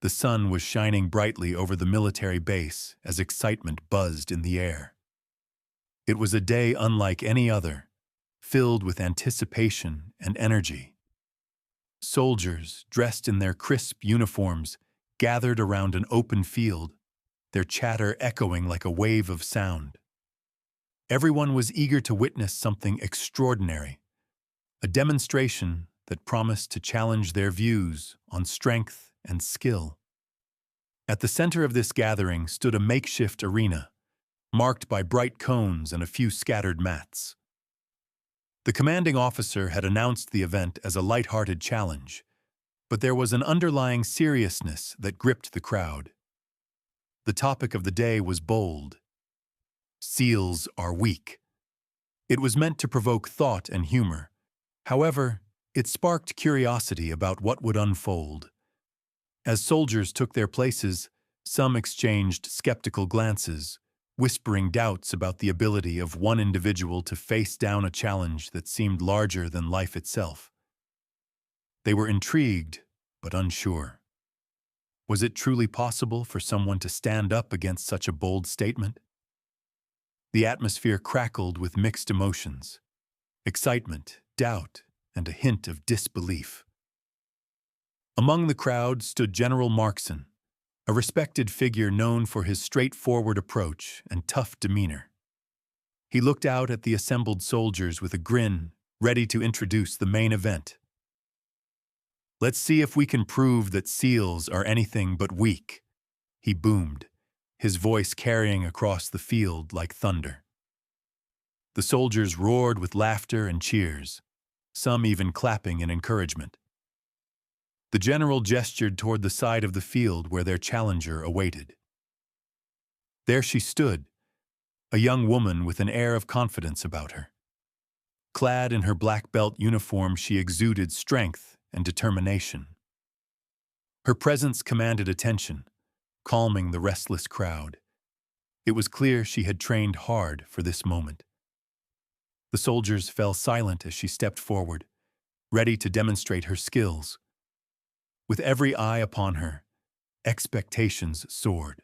The sun was shining brightly over the military base as excitement buzzed in the air. It was a day unlike any other, filled with anticipation and energy. Soldiers, dressed in their crisp uniforms, gathered around an open field, their chatter echoing like a wave of sound. Everyone was eager to witness something extraordinary, a demonstration that promised to challenge their views on strength and skill. At the center of this gathering stood a makeshift arena, marked by bright cones and a few scattered mats. The commanding officer had announced the event as a light-hearted challenge, but there was an underlying seriousness that gripped the crowd. The topic of the day was bold. Seals are weak. It was meant to provoke thought and humor. However, it sparked curiosity about what would unfold. As soldiers took their places, some exchanged skeptical glances, whispering doubts about the ability of one individual to face down a challenge that seemed larger than life itself. They were intrigued, but unsure. Was it truly possible for someone to stand up against such a bold statement? The atmosphere crackled with mixed emotions: excitement, doubt, and a hint of disbelief. Among the crowd stood General Markson, a respected figure known for his straightforward approach and tough demeanor. He looked out at the assembled soldiers with a grin, ready to introduce the main event. "Let's see if we can prove that seals are anything but weak," he boomed, his voice carrying across the field like thunder. The soldiers roared with laughter and cheers, some even clapping in encouragement. The general gestured toward the side of the field where their challenger awaited. There she stood, a young woman with an air of confidence about her. Clad in her black belt uniform, she exuded strength and determination. Her presence commanded attention, calming the restless crowd. It was clear she had trained hard for this moment. The soldiers fell silent as she stepped forward, ready to demonstrate her skills. With every eye upon her, expectations soared.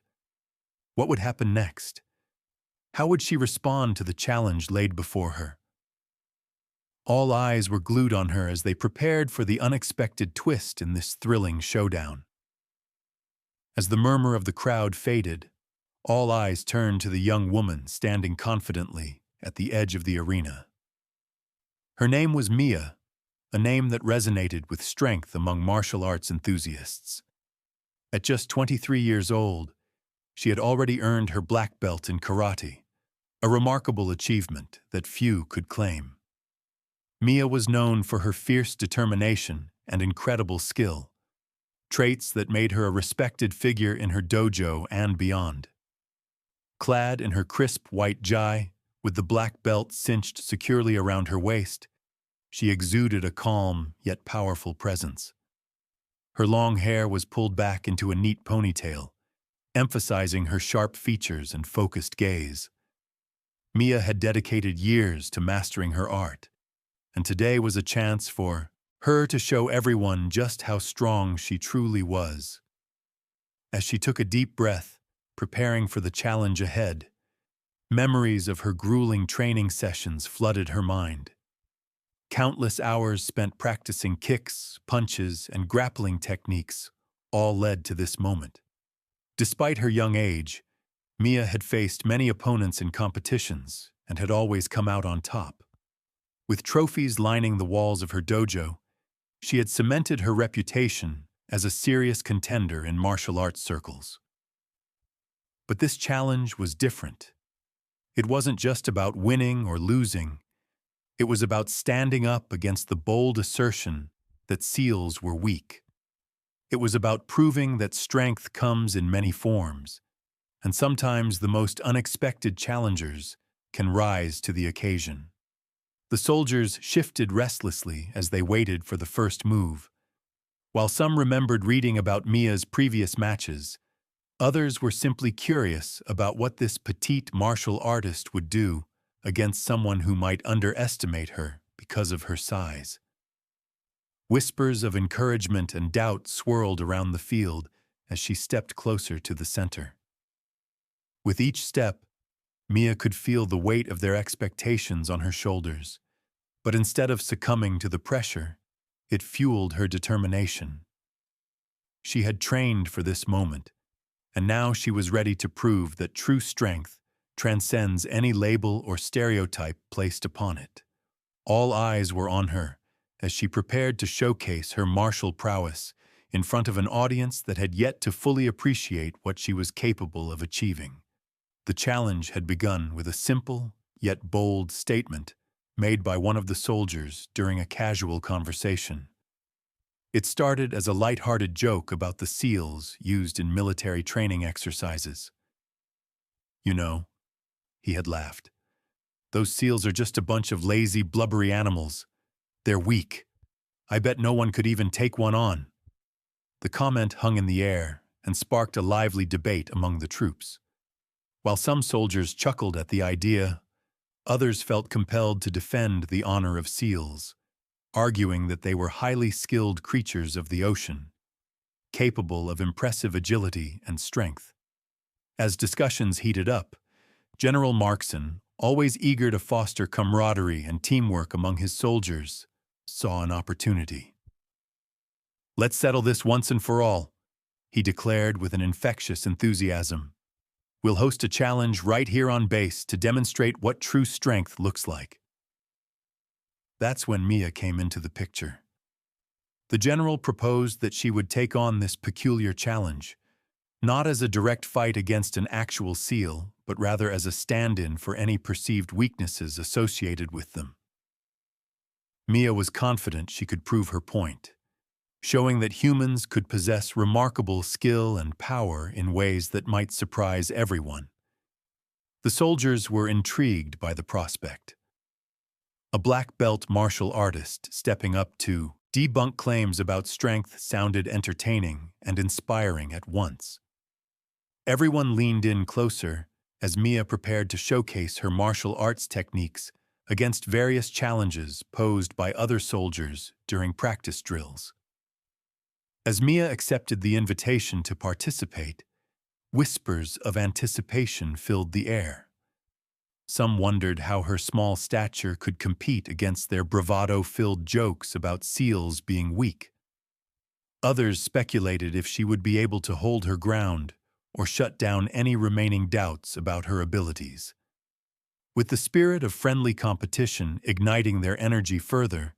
What would happen next? How would she respond to the challenge laid before her? All eyes were glued on her as they prepared for the unexpected twist in this thrilling showdown. As the murmur of the crowd faded, all eyes turned to the young woman standing confidently at the edge of the arena. Her name was Mia, a name that resonated with strength among martial arts enthusiasts. At just 23 years old, she had already earned her black belt in karate, a remarkable achievement that few could claim. Mia was known for her fierce determination and incredible skill, traits that made her a respected figure in her dojo and beyond. Clad in her crisp white gi, with the black belt cinched securely around her waist, she exuded a calm yet powerful presence. Her long hair was pulled back into a neat ponytail, emphasizing her sharp features and focused gaze. Mia had dedicated years to mastering her art, and today was a chance for her to show everyone just how strong she truly was. As she took a deep breath, preparing for the challenge ahead, memories of her grueling training sessions flooded her mind. Countless hours spent practicing kicks, punches, and grappling techniques all led to this moment. Despite her young age, Mia had faced many opponents in competitions and had always come out on top. With trophies lining the walls of her dojo, she had cemented her reputation as a serious contender in martial arts circles. But this challenge was different. It wasn't just about winning or losing. It was about standing up against the bold assertion that seals were weak. It was about proving that strength comes in many forms, and sometimes the most unexpected challengers can rise to the occasion. The soldiers shifted restlessly as they waited for the first move. While some remembered reading about Mia's previous matches, others were simply curious about what this petite martial artist would do against someone who might underestimate her because of her size. Whispers of encouragement and doubt swirled around the field as she stepped closer to the center. With each step, Mia could feel the weight of their expectations on her shoulders, but instead of succumbing to the pressure, it fueled her determination. She had trained for this moment, and now she was ready to prove that true strength transcends any label or stereotype placed upon it. All eyes were on her as she prepared to showcase her martial prowess in front of an audience that had yet to fully appreciate what she was capable of achieving. The challenge had begun with a simple, yet bold statement made by one of the soldiers during a casual conversation. It started as a light-hearted joke about the SEALs used in military training exercises. "You know," he had laughed, "those SEALs are just a bunch of lazy, blubbery animals. They're weak. I bet no one could even take one on." The comment hung in the air and sparked a lively debate among the troops. While some soldiers chuckled at the idea, others felt compelled to defend the honor of SEALs, arguing that they were highly skilled creatures of the ocean, capable of impressive agility and strength. As discussions heated up, General Markson, always eager to foster camaraderie and teamwork among his soldiers, saw an opportunity. "Let's settle this once and for all," he declared with an infectious enthusiasm. "We'll host a challenge right here on base to demonstrate what true strength looks like." That's when Mia came into the picture. The general proposed that she would take on this peculiar challenge, not as a direct fight against an actual SEAL, but rather as a stand-in for any perceived weaknesses associated with them. Mia was confident she could prove her point, showing that humans could possess remarkable skill and power in ways that might surprise everyone. The soldiers were intrigued by the prospect. A black belt martial artist stepping up to debunk claims about strength sounded entertaining and inspiring at once. Everyone leaned in closer as Mia prepared to showcase her martial arts techniques against various challenges posed by other soldiers during practice drills. As Mia accepted the invitation to participate, whispers of anticipation filled the air. Some wondered how her small stature could compete against their bravado-filled jokes about SEALs being weak. Others speculated if she would be able to hold her ground or shut down any remaining doubts about her abilities. With the spirit of friendly competition igniting their energy further,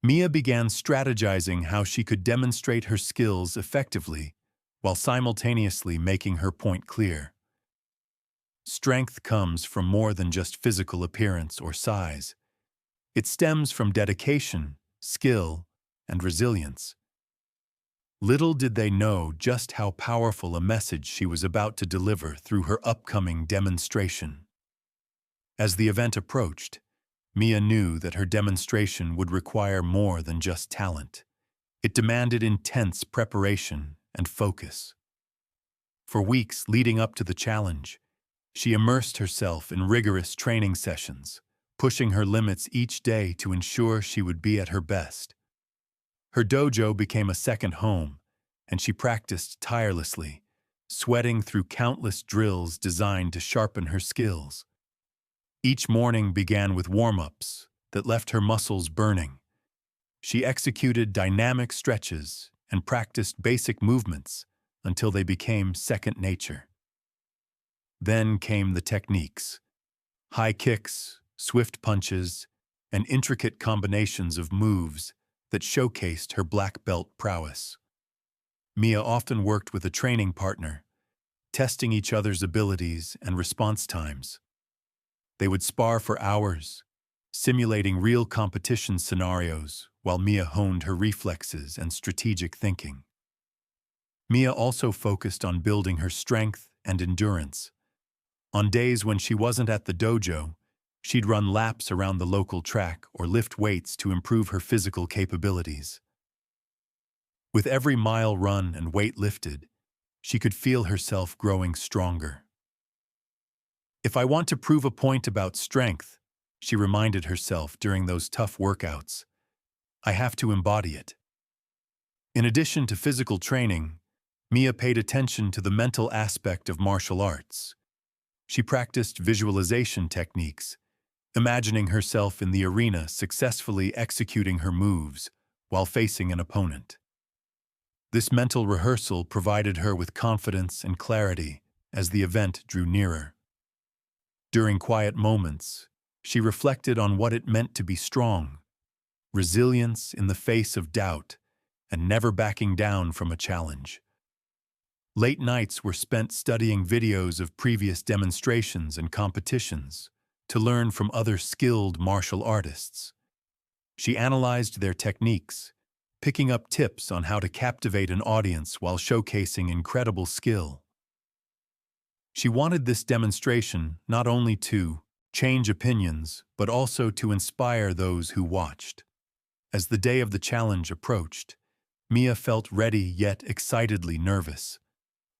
Mia began strategizing how she could demonstrate her skills effectively while simultaneously making her point clear. Strength comes from more than just physical appearance or size. It stems from dedication, skill, and resilience. Little did they know just how powerful a message she was about to deliver through her upcoming demonstration. As the event approached, Mia knew that her demonstration would require more than just talent. It demanded intense preparation and focus. For weeks leading up to the challenge, she immersed herself in rigorous training sessions, pushing her limits each day to ensure she would be at her best. Her dojo became a second home, and she practiced tirelessly, sweating through countless drills designed to sharpen her skills. Each morning began with warm-ups that left her muscles burning. She executed dynamic stretches and practiced basic movements until they became second nature. Then came the techniques: high kicks, swift punches, and intricate combinations of moves that showcased her black belt prowess. Mia often worked with a training partner, testing each other's abilities and response times. They would spar for hours, simulating real competition scenarios while Mia honed her reflexes and strategic thinking. Mia also focused on building her strength and endurance. On days when she wasn't at the dojo, she'd run laps around the local track or lift weights to improve her physical capabilities. With every mile run and weight lifted, she could feel herself growing stronger. "If I want to prove a point about strength," she reminded herself during those tough workouts, "I have to embody it." In addition to physical training, Mia paid attention to the mental aspect of martial arts. She practiced visualization techniques, imagining herself in the arena successfully executing her moves while facing an opponent. This mental rehearsal provided her with confidence and clarity as the event drew nearer. During quiet moments, she reflected on what it meant to be strong, resilience in the face of doubt, and never backing down from a challenge. Late nights were spent studying videos of previous demonstrations and competitions to learn from other skilled martial artists. She analyzed their techniques, picking up tips on how to captivate an audience while showcasing incredible skill. She wanted this demonstration not only to change opinions, but also to inspire those who watched. As the day of the challenge approached, Mia felt ready yet excitedly nervous.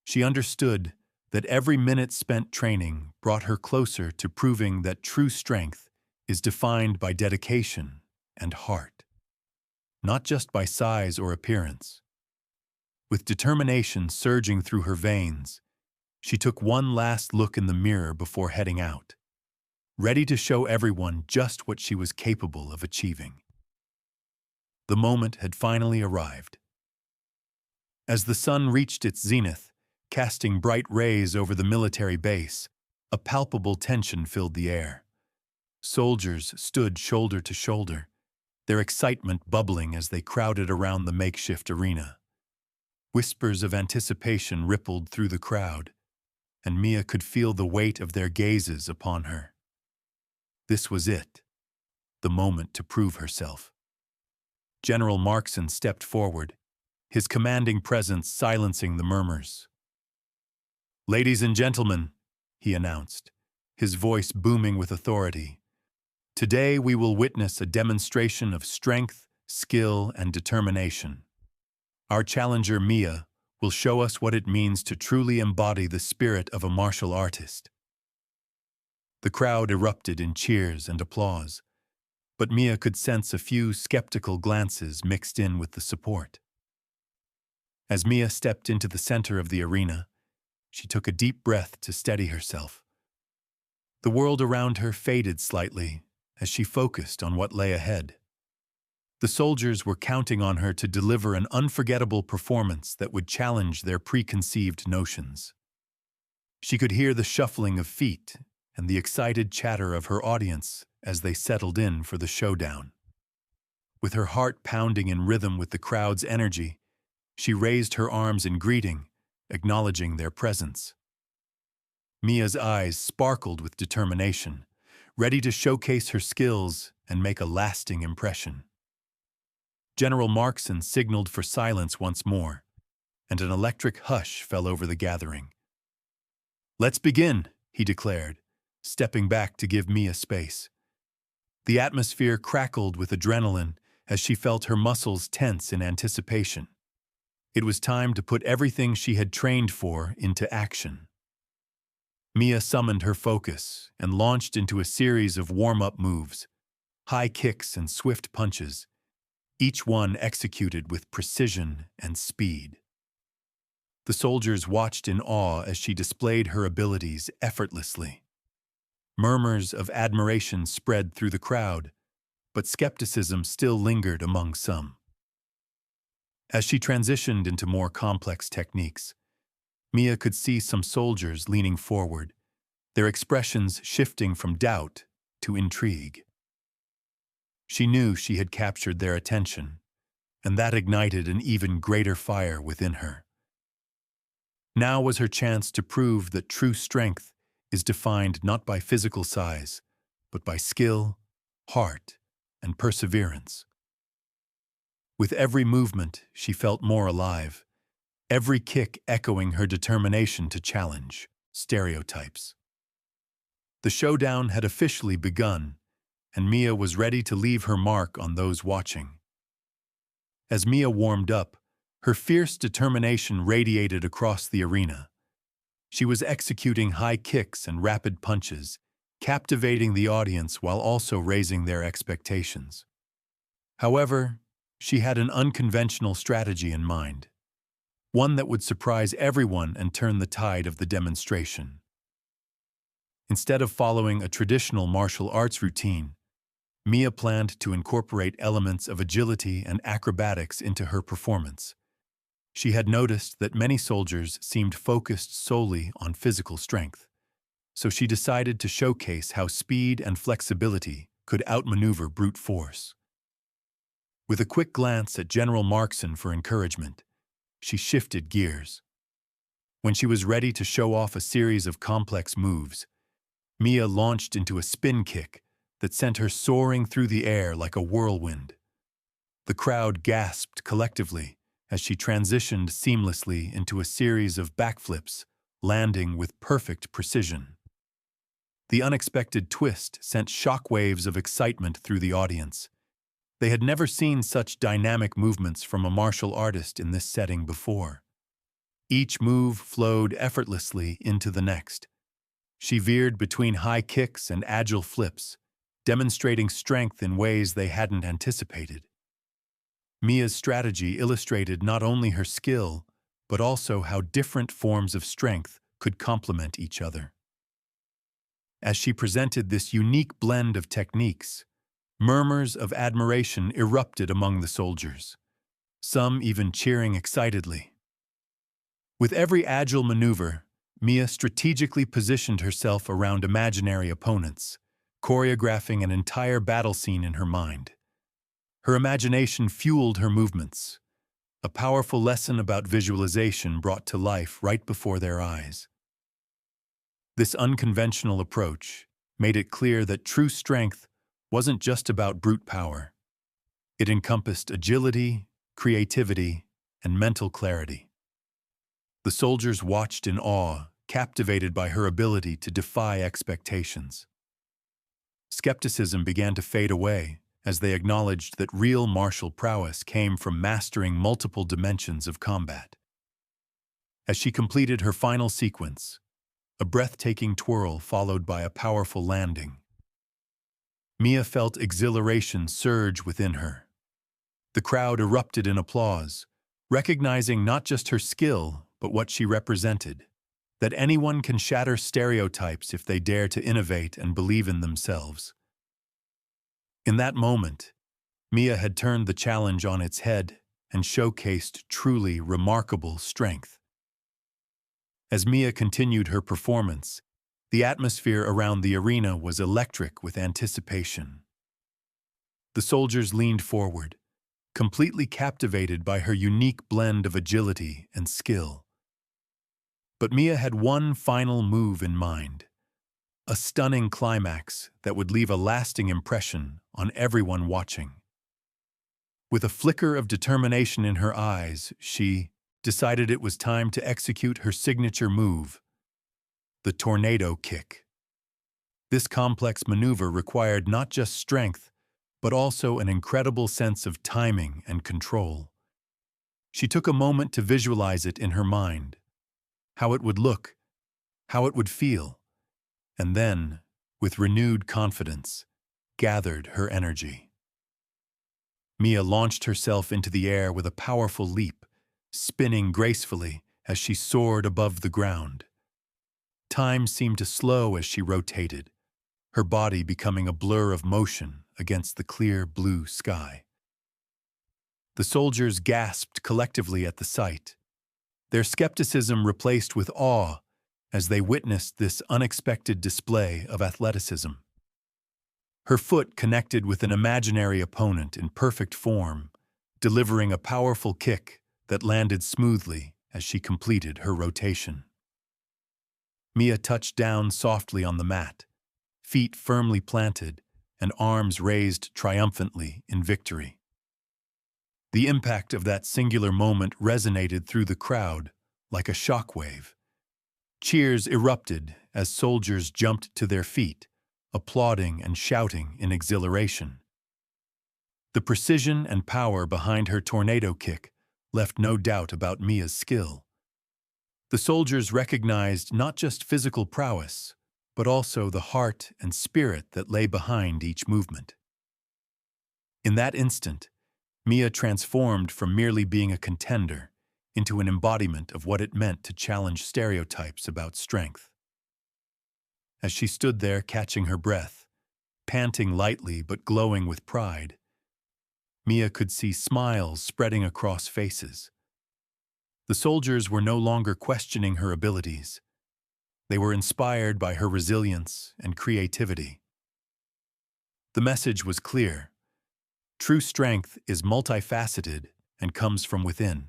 She understood that every minute spent training brought her closer to proving that true strength is defined by dedication and heart, not just by size or appearance. With determination surging through her veins, she took one last look in the mirror before heading out, ready to show everyone just what she was capable of achieving. The moment had finally arrived. As the sun reached its zenith, casting bright rays over the military base, a palpable tension filled the air. Soldiers stood shoulder to shoulder, their excitement bubbling as they crowded around the makeshift arena. Whispers of anticipation rippled through the crowd, and Mia could feel the weight of their gazes upon her. This was it, the moment to prove herself. General Markson stepped forward, his commanding presence silencing the murmurs. "Ladies and gentlemen," he announced, his voice booming with authority, "today we will witness a demonstration of strength, skill, and determination. Our challenger, Mia, will show us what it means to truly embody the spirit of a martial artist." The crowd erupted in cheers and applause, but Mia could sense a few skeptical glances mixed in with the support. As Mia stepped into the center of the arena, she took a deep breath to steady herself. The world around her faded slightly as she focused on what lay ahead. The soldiers were counting on her to deliver an unforgettable performance that would challenge their preconceived notions. She could hear the shuffling of feet and the excited chatter of her audience as they settled in for the showdown. With her heart pounding in rhythm with the crowd's energy, she raised her arms in greeting, acknowledging their presence. Mia's eyes sparkled with determination, ready to showcase her skills and make a lasting impression. General Markson signaled for silence once more, and an electric hush fell over the gathering. "Let's begin," he declared, stepping back to give Mia space. The atmosphere crackled with adrenaline as she felt her muscles tense in anticipation. It was time to put everything she had trained for into action. Mia summoned her focus and launched into a series of warm-up moves, high kicks and swift punches, each one executed with precision and speed. The soldiers watched in awe as she displayed her abilities effortlessly. Murmurs of admiration spread through the crowd, but skepticism still lingered among some. As she transitioned into more complex techniques, Mia could see some soldiers leaning forward, their expressions shifting from doubt to intrigue. She knew she had captured their attention, and that ignited an even greater fire within her. Now was her chance to prove that true strength is defined not by physical size, but by skill, heart, and perseverance. With every movement, she felt more alive, every kick echoing her determination to challenge stereotypes. The showdown had officially begun, and Mia was ready to leave her mark on those watching. As Mia warmed up, her fierce determination radiated across the arena. She was executing high kicks and rapid punches, captivating the audience while also raising their expectations. However, she had an unconventional strategy in mind. one that would surprise everyone and turn the tide of the demonstration. Instead of following a traditional martial arts routine, Mia planned to incorporate elements of agility and acrobatics into her performance. She had noticed that many soldiers seemed focused solely on physical strength, so she decided to showcase how speed and flexibility could outmaneuver brute force. With a quick glance at General Markson for encouragement, she shifted gears. When she was ready to show off a series of complex moves, Mia launched into a spin kick that sent her soaring through the air like a whirlwind. The crowd gasped collectively as she transitioned seamlessly into a series of backflips, landing with perfect precision. The unexpected twist sent shockwaves of excitement through the audience. They had never seen such dynamic movements from a martial artist in this setting before. Each move flowed effortlessly into the next. She veered between high kicks and agile flips, demonstrating strength in ways they hadn't anticipated. Mia's strategy illustrated not only her skill, but also how different forms of strength could complement each other. As she presented this unique blend of techniques, murmurs of admiration erupted among the soldiers, some even cheering excitedly. With every agile maneuver, Mia strategically positioned herself around imaginary opponents, choreographing an entire battle scene in her mind. Her imagination fueled her movements, a powerful lesson about visualization brought to life right before their eyes. This unconventional approach made it clear that true strength wasn't just about brute power. It encompassed agility, creativity, and mental clarity. The soldiers watched in awe, captivated by her ability to defy expectations. Skepticism began to fade away as they acknowledged that real martial prowess came from mastering multiple dimensions of combat. As she completed her final sequence, a breathtaking twirl followed by a powerful landing, Mia felt exhilaration surge within her. The crowd erupted in applause, recognizing not just her skill, but what she represented, that anyone can shatter stereotypes if they dare to innovate and believe in themselves. In that moment, Mia had turned the challenge on its head and showcased truly remarkable strength. As Mia continued her performance, the atmosphere around the arena was electric with anticipation. The soldiers leaned forward, completely captivated by her unique blend of agility and skill. But Mia had one final move in mind, a stunning climax that would leave a lasting impression on everyone watching. With a flicker of determination in her eyes, she decided it was time to execute her signature move, the tornado kick. This complex maneuver required not just strength, but also an incredible sense of timing and control. She took a moment to visualize it in her mind, how it would look, how it would feel, and then, with renewed confidence, gathered her energy. Mia launched herself into the air with a powerful leap, spinning gracefully as she soared above the ground. Time seemed to slow as she rotated, her body becoming a blur of motion against the clear blue sky. The soldiers gasped collectively at the sight, their skepticism replaced with awe as they witnessed this unexpected display of athleticism. Her foot connected with an imaginary opponent in perfect form, delivering a powerful kick that landed smoothly as she completed her rotation. Mia touched down softly on the mat, feet firmly planted and arms raised triumphantly in victory. The impact of that singular moment resonated through the crowd like a shockwave. Cheers erupted as soldiers jumped to their feet, applauding and shouting in exhilaration. The precision and power behind her tornado kick left no doubt about Mia's skill. The soldiers recognized not just physical prowess, but also the heart and spirit that lay behind each movement. In that instant, Mia transformed from merely being a contender into an embodiment of what it meant to challenge stereotypes about strength. As she stood there catching her breath, panting lightly but glowing with pride, Mia could see smiles spreading across faces. The soldiers were no longer questioning her abilities. They were inspired by her resilience and creativity. The message was clear. True strength is multifaceted and comes from within.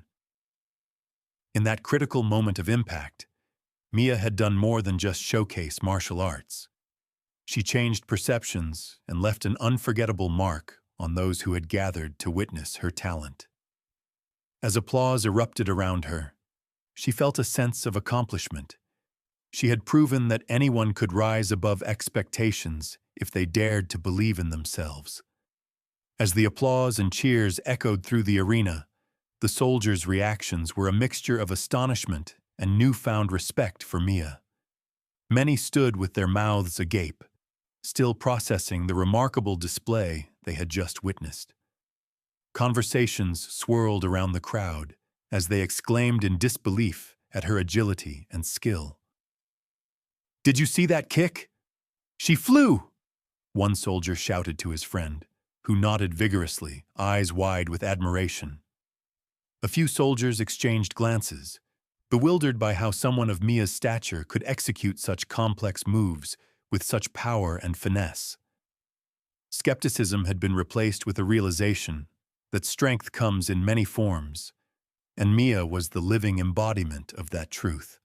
In that critical moment of impact, Mia had done more than just showcase martial arts. She changed perceptions and left an unforgettable mark on those who had gathered to witness her talent. As applause erupted around her, she felt a sense of accomplishment. She had proven that anyone could rise above expectations if they dared to believe in themselves. As the applause and cheers echoed through the arena, the soldiers' reactions were a mixture of astonishment and newfound respect for Mia. Many stood with their mouths agape, still processing the remarkable display they had just witnessed. Conversations swirled around the crowd as they exclaimed in disbelief at her agility and skill. "Did you see that kick? She flew!" one soldier shouted to his friend, who nodded vigorously, eyes wide with admiration. A few soldiers exchanged glances, bewildered by how someone of Mia's stature could execute such complex moves with such power and finesse. Skepticism had been replaced with a realization that strength comes in many forms, and Mia was the living embodiment of that truth.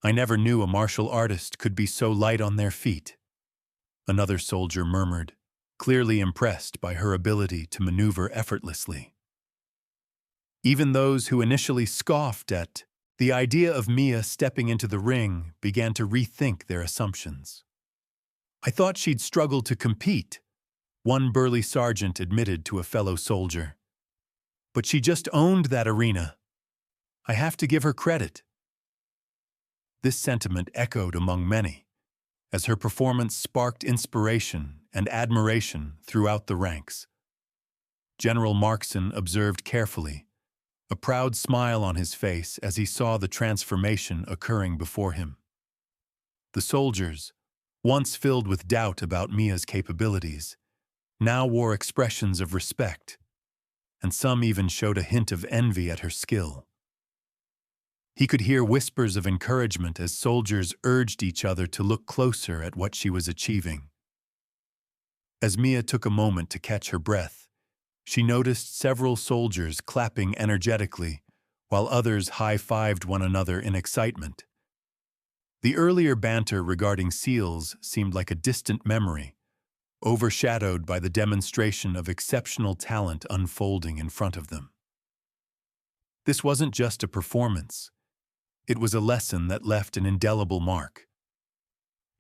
"I never knew a martial artist could be so light on their feet," another soldier murmured, clearly impressed by her ability to maneuver effortlessly. Even those who initially scoffed at the idea of Mia stepping into the ring began to rethink their assumptions. "I thought she'd struggle to compete," one burly sergeant admitted to a fellow soldier. "But she just owned that arena. I have to give her credit." This sentiment echoed among many, as her performance sparked inspiration and admiration throughout the ranks. General Markson observed carefully, a proud smile on his face as he saw the transformation occurring before him. The soldiers, once filled with doubt about Mia's capabilities, now wore expressions of respect, and some even showed a hint of envy at her skill. He could hear whispers of encouragement as soldiers urged each other to look closer at what she was achieving. As Mia took a moment to catch her breath, she noticed several soldiers clapping energetically, while others high-fived one another in excitement. The earlier banter regarding SEALs seemed like a distant memory, overshadowed by the demonstration of exceptional talent unfolding in front of them. This wasn't just a performance. It was a lesson that left an indelible mark.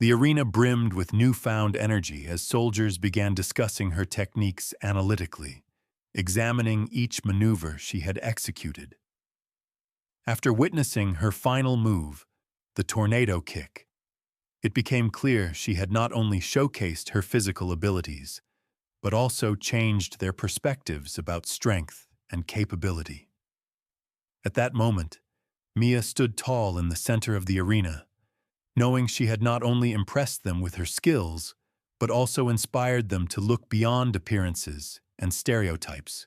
The arena brimmed with newfound energy as soldiers began discussing her techniques analytically, examining each maneuver she had executed. After witnessing her final move, the tornado kick, it became clear she had not only showcased her physical abilities, but also changed their perspectives about strength and capability. At that moment, Mia stood tall in the center of the arena, knowing she had not only impressed them with her skills, but also inspired them to look beyond appearances and stereotypes.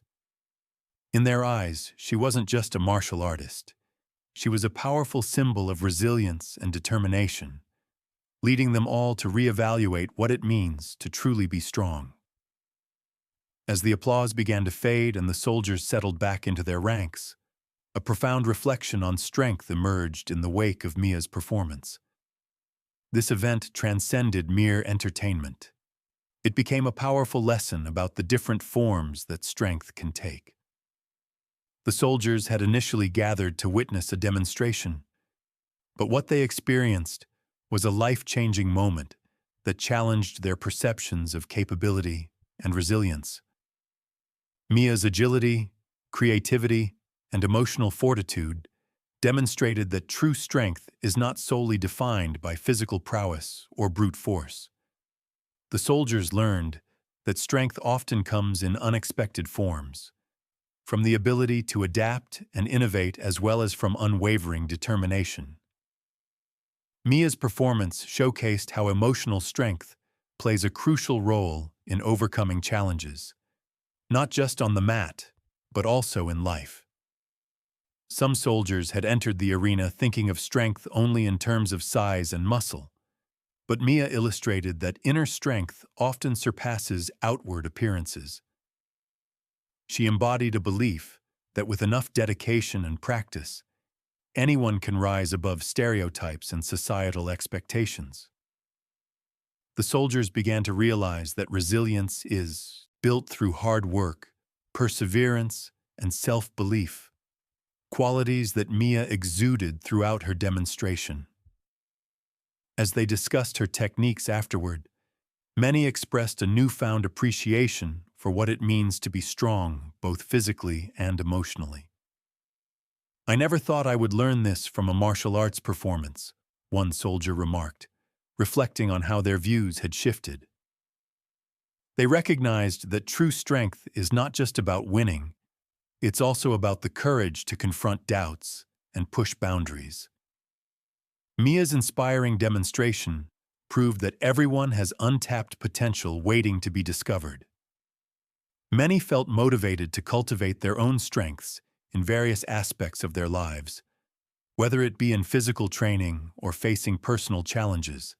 In their eyes, she wasn't just a martial artist. She was a powerful symbol of resilience and determination, leading them all to reevaluate what it means to truly be strong. As the applause began to fade and the soldiers settled back into their ranks, a profound reflection on strength emerged in the wake of Mia's performance. This event transcended mere entertainment. It became a powerful lesson about the different forms that strength can take. The soldiers had initially gathered to witness a demonstration, but what they experienced was a life-changing moment that challenged their perceptions of capability and resilience. Mia's agility, creativity, and emotional fortitude demonstrated that true strength is not solely defined by physical prowess or brute force. The soldiers learned that strength often comes in unexpected forms, from the ability to adapt and innovate as well as from unwavering determination. Mia's performance showcased how emotional strength plays a crucial role in overcoming challenges, not just on the mat, but also in life. Some soldiers had entered the arena thinking of strength only in terms of size and muscle, but Mia illustrated that inner strength often surpasses outward appearances. She embodied a belief that with enough dedication and practice, anyone can rise above stereotypes and societal expectations. The soldiers began to realize that resilience is built through hard work, perseverance, and self-belief, qualities that Mia exuded throughout her demonstration. As they discussed her techniques afterward, many expressed a newfound appreciation for what it means to be strong, both physically and emotionally. "I never thought I would learn this from a martial arts performance," one soldier remarked, reflecting on how their views had shifted. They recognized that true strength is not just about winning, it's also about the courage to confront doubts and push boundaries. Mia's inspiring demonstration proved that everyone has untapped potential waiting to be discovered. Many felt motivated to cultivate their own strengths in various aspects of their lives, whether it be in physical training or facing personal challenges.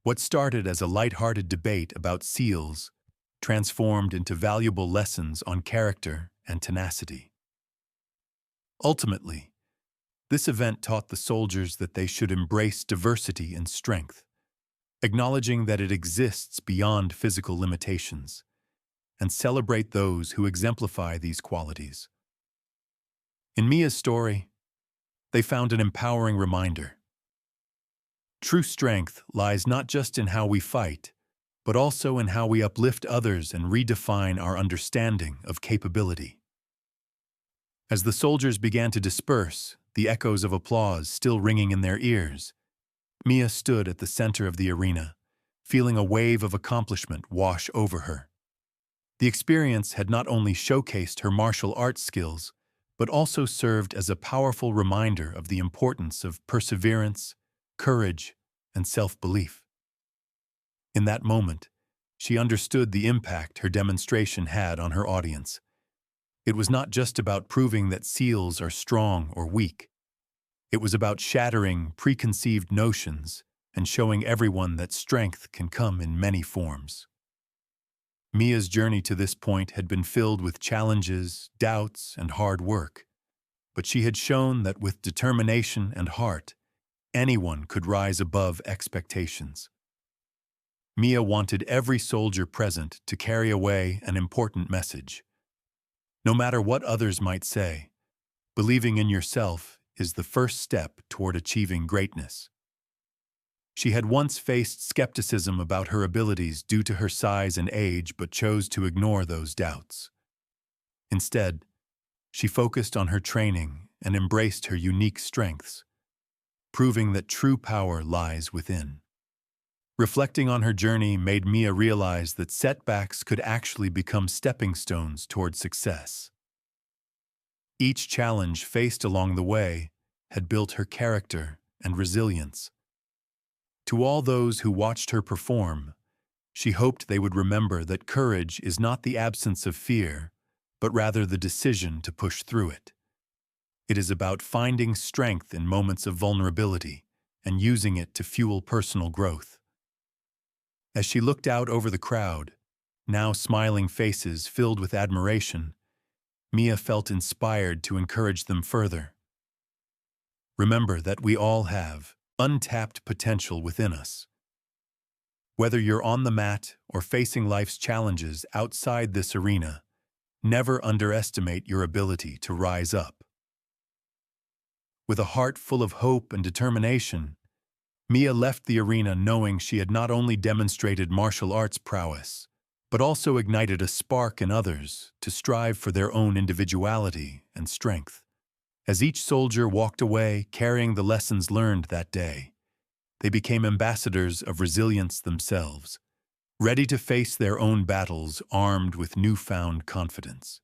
What started as a light-hearted debate about SEALs transformed into valuable lessons on character and tenacity. Ultimately, this event taught the soldiers that they should embrace diversity in strength, acknowledging that it exists beyond physical limitations, and celebrate those who exemplify these qualities. In Mia's story, they found an empowering reminder. True strength lies not just in how we fight, but also in how we uplift others and redefine our understanding of capability. As the soldiers began to disperse, the echoes of applause still ringing in their ears, Mia stood at the center of the arena, feeling a wave of accomplishment wash over her. The experience had not only showcased her martial arts skills, but also served as a powerful reminder of the importance of perseverance, courage, and self-belief. In that moment, she understood the impact her demonstration had on her audience. It was not just about proving that SEALs are strong or weak. It was about shattering preconceived notions and showing everyone that strength can come in many forms. Mia's journey to this point had been filled with challenges, doubts, and hard work, but she had shown that with determination and heart, anyone could rise above expectations. Mia wanted every soldier present to carry away an important message. No matter what others might say, believing in yourself is the first step toward achieving greatness. She had once faced skepticism about her abilities due to her size and age, but chose to ignore those doubts. Instead, she focused on her training and embraced her unique strengths, proving that true power lies within. Reflecting on her journey made Mia realize that setbacks could actually become stepping stones toward success. Each challenge faced along the way had built her character and resilience. To all those who watched her perform, she hoped they would remember that courage is not the absence of fear, but rather the decision to push through it. It is about finding strength in moments of vulnerability and using it to fuel personal growth. As she looked out over the crowd, now smiling faces filled with admiration, Mia felt inspired to encourage them further. Remember that we all have untapped potential within us. Whether you're on the mat or facing life's challenges outside this arena, never underestimate your ability to rise up. With a heart full of hope and determination, Mia left the arena knowing she had not only demonstrated martial arts prowess, but also ignited a spark in others to strive for their own individuality and strength. As each soldier walked away carrying the lessons learned that day, they became ambassadors of resilience themselves, ready to face their own battles armed with newfound confidence.